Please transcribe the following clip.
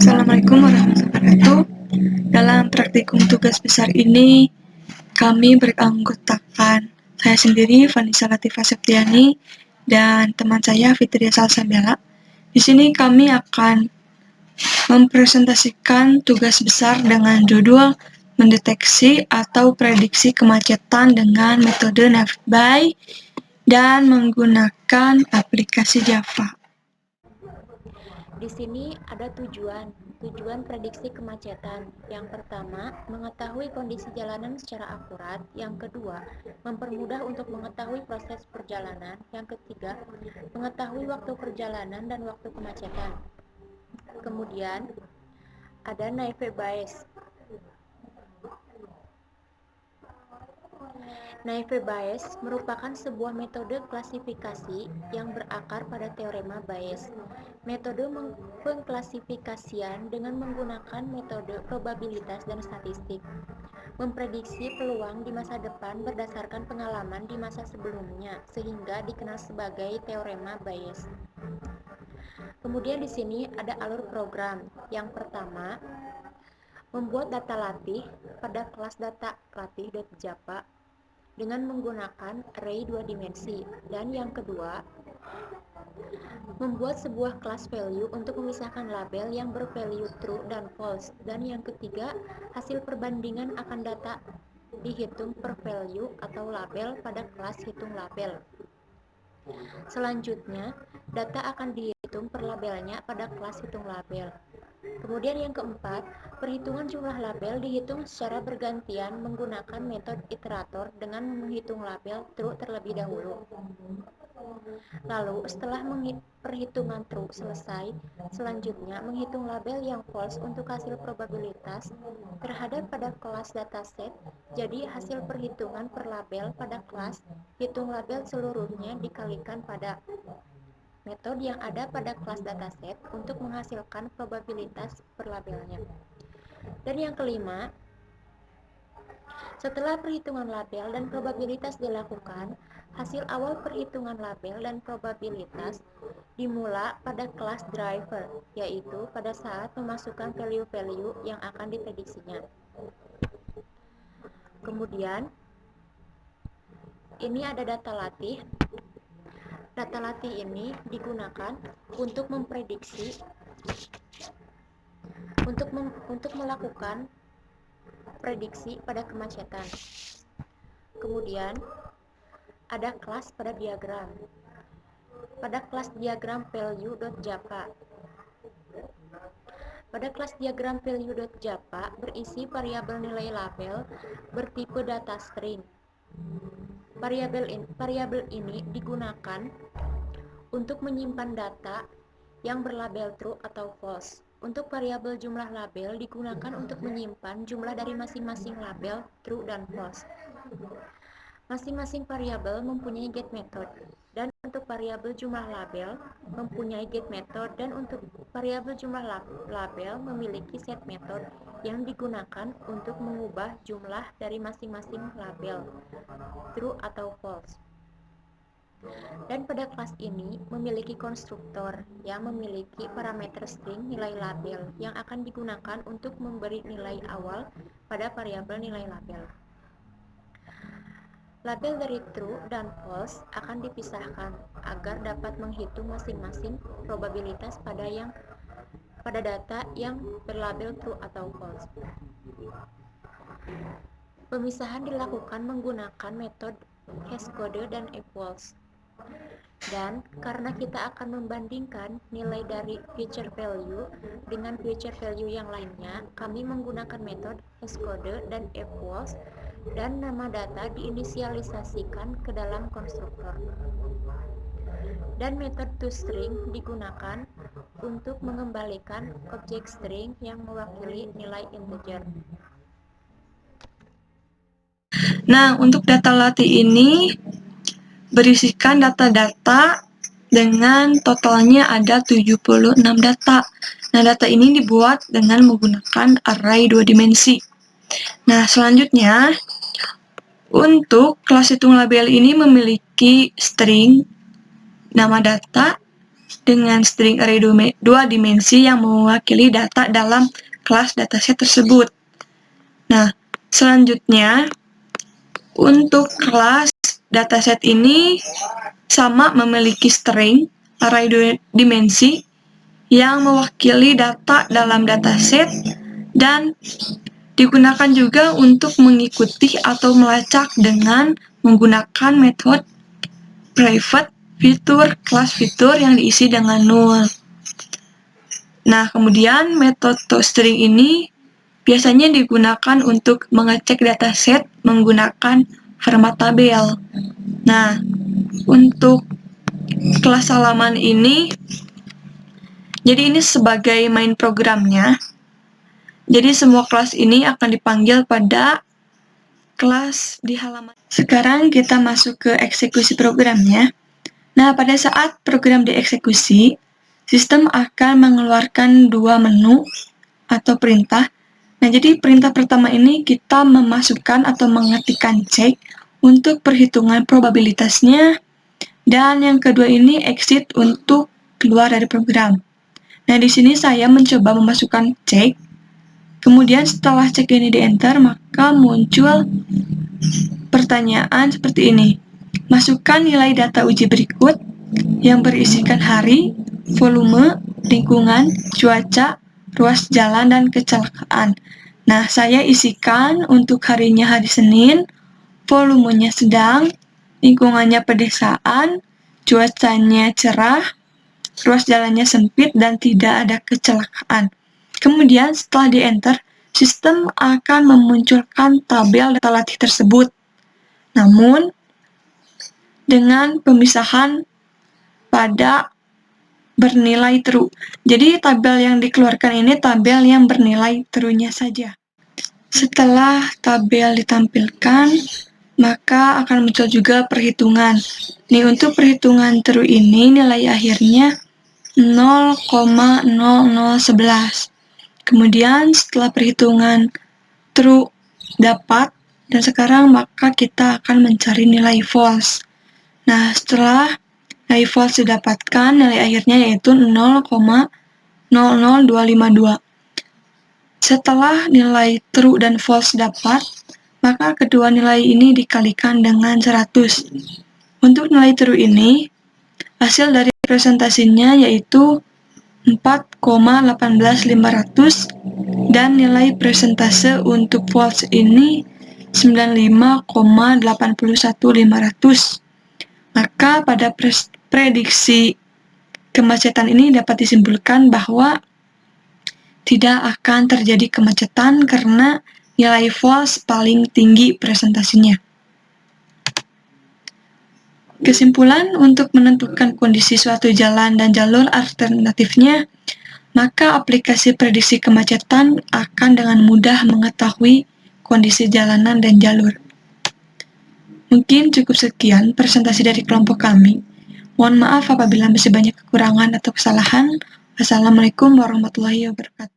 Assalamualaikum warahmatullahi wabarakatuh. Dalam praktikum tugas besar ini, kami beranggotakan saya sendiri, Vanessa Latifah Septiani, dan teman saya, Fitria Salsabella. Di sini kami akan mempresentasikan tugas besar dengan judul mendeteksi atau prediksi kemacetan dengan metode Naviby dan menggunakan aplikasi Java. Di sini ada tujuan prediksi kemacetan. Yang pertama, mengetahui kondisi jalanan secara akurat. Yang kedua, mempermudah untuk mengetahui proses perjalanan. Yang ketiga, mengetahui waktu perjalanan dan waktu kemacetan. Kemudian, ada Naive Bayes. Naive Bayes merupakan sebuah metode klasifikasi yang berakar pada teorema Bayes. Metode pengklasifikasian dengan menggunakan metode probabilitas dan statistik, memprediksi peluang di masa depan berdasarkan pengalaman di masa sebelumnya, sehingga dikenal sebagai teorema Bayes. Kemudian di sini ada alur program. Yang pertama, membuat data latih pada kelas data latih.java dengan menggunakan array 2 dimensi. Dan yang kedua, membuat sebuah kelas value untuk memisahkan label yang bervalue true dan false. Dan yang ketiga, hasil perbandingan akan data dihitung per value atau label pada kelas hitung label. Selanjutnya, data akan dihitung per labelnya pada kelas hitung label. Kemudian yang keempat, perhitungan jumlah label dihitung secara bergantian menggunakan metode iterator dengan menghitung label true terlebih dahulu. Lalu setelah perhitungan true selesai, selanjutnya menghitung label yang false untuk hasil probabilitas terhadap pada kelas dataset. Jadi hasil perhitungan per label pada kelas hitung label seluruhnya dikalikan pada metode yang ada pada kelas dataset untuk menghasilkan probabilitas per labelnya. Dan yang kelima, setelah perhitungan label dan probabilitas dilakukan, hasil awal perhitungan label dan probabilitas dimula pada kelas driver, yaitu pada saat memasukkan value-value yang akan diprediksinya. Kemudian, ini ada data latih. Data latih ini digunakan untuk memprediksi, untuk melakukan prediksi pada kemacetan. Kemudian ada kelas pada diagram. Pada kelas diagram value.java. Pada kelas diagram value.java berisi variabel nilai label bertipe data string. Variabel ini digunakan untuk menyimpan data yang berlabel true atau false. Untuk variabel jumlah label digunakan untuk menyimpan jumlah dari masing-masing label true dan false. Masing-masing variabel mempunyai get method, dan untuk variabel jumlah label mempunyai get method, dan untuk variabel jumlah label memiliki set method yang digunakan untuk mengubah jumlah dari masing-masing label true atau false. Dan pada kelas ini memiliki konstruktor yang memiliki parameter string nilai label yang akan digunakan untuk memberi nilai awal pada variabel nilai label. Label dari true dan false akan dipisahkan agar dapat menghitung masing-masing probabilitas pada data yang berlabel true atau false. Pemisahan dilakukan menggunakan metode hashcode dan equals. Dan karena kita akan membandingkan nilai dari feature value dengan feature value yang lainnya, kami menggunakan metode hashcode dan equals, dan nama data diinisialisasikan ke dalam konstruktor. Dan metode toString digunakan untuk mengembalikan objek string yang mewakili nilai integer. Nah, untuk data latih ini berisikan data-data dengan totalnya ada 76 data. Nah, data ini dibuat dengan menggunakan array 2 dimensi. Nah, selanjutnya, untuk kelas hitung label ini memiliki string, nama data, dengan string array 2 dimensi yang mewakili data dalam kelas dataset tersebut. Nah, selanjutnya untuk kelas dataset ini sama memiliki string array 2 dimensi yang mewakili data dalam dataset dan digunakan juga untuk mengikuti atau melacak dengan menggunakan metode private fitur kelas fitur yang diisi dengan null. Nah, kemudian metode toString ini biasanya digunakan untuk mengecek dataset menggunakan format tabel. Nah, untuk kelas halaman ini, jadi ini sebagai main programnya. Jadi semua kelas ini akan dipanggil pada kelas di halaman. Sekarang kita masuk ke eksekusi programnya. Nah, pada saat program dieksekusi, sistem akan mengeluarkan dua menu atau perintah. Nah, jadi perintah pertama ini kita memasukkan atau mengetikkan cek untuk perhitungan probabilitasnya, dan yang kedua ini exit untuk keluar dari program. Nah, di sini saya mencoba memasukkan cek, kemudian setelah cek ini di-enter, maka muncul pertanyaan seperti ini. Masukkan nilai data uji berikut yang berisikan hari, volume, lingkungan, cuaca, ruas jalan, dan kecelakaan. Nah, saya isikan untuk harinya hari Senin, volumenya sedang, lingkungannya pedesaan, cuacanya cerah, ruas jalannya sempit, dan tidak ada kecelakaan. Kemudian setelah di-enter, sistem akan memunculkan tabel data latih tersebut. Namun, dengan pemisahan pada bernilai true. Jadi tabel yang dikeluarkan ini tabel yang bernilai true-nya saja. Setelah tabel ditampilkan, maka akan muncul juga perhitungan. Nih, untuk perhitungan true ini nilai akhirnya 0,0011. Kemudian setelah perhitungan true dapat, dan sekarang maka kita akan mencari nilai false. Nah, setelah nilai false didapatkan, nilai akhirnya yaitu 0,00252. Setelah nilai true dan false dapat, maka kedua nilai ini dikalikan dengan 100. Untuk nilai true ini, hasil dari presentasinya yaitu 4,18500 dan nilai presentase untuk false ini 95,81500. Maka pada prediksi kemacetan ini dapat disimpulkan bahwa tidak akan terjadi kemacetan karena nilai false paling tinggi presentasinya. Kesimpulan, untuk menentukan kondisi suatu jalan dan jalur alternatifnya, maka aplikasi prediksi kemacetan akan dengan mudah mengetahui kondisi jalanan dan jalur. Mungkin cukup sekian presentasi dari kelompok kami. Mohon maaf apabila masih banyak kekurangan atau kesalahan. Wassalamualaikum warahmatullahi wabarakatuh.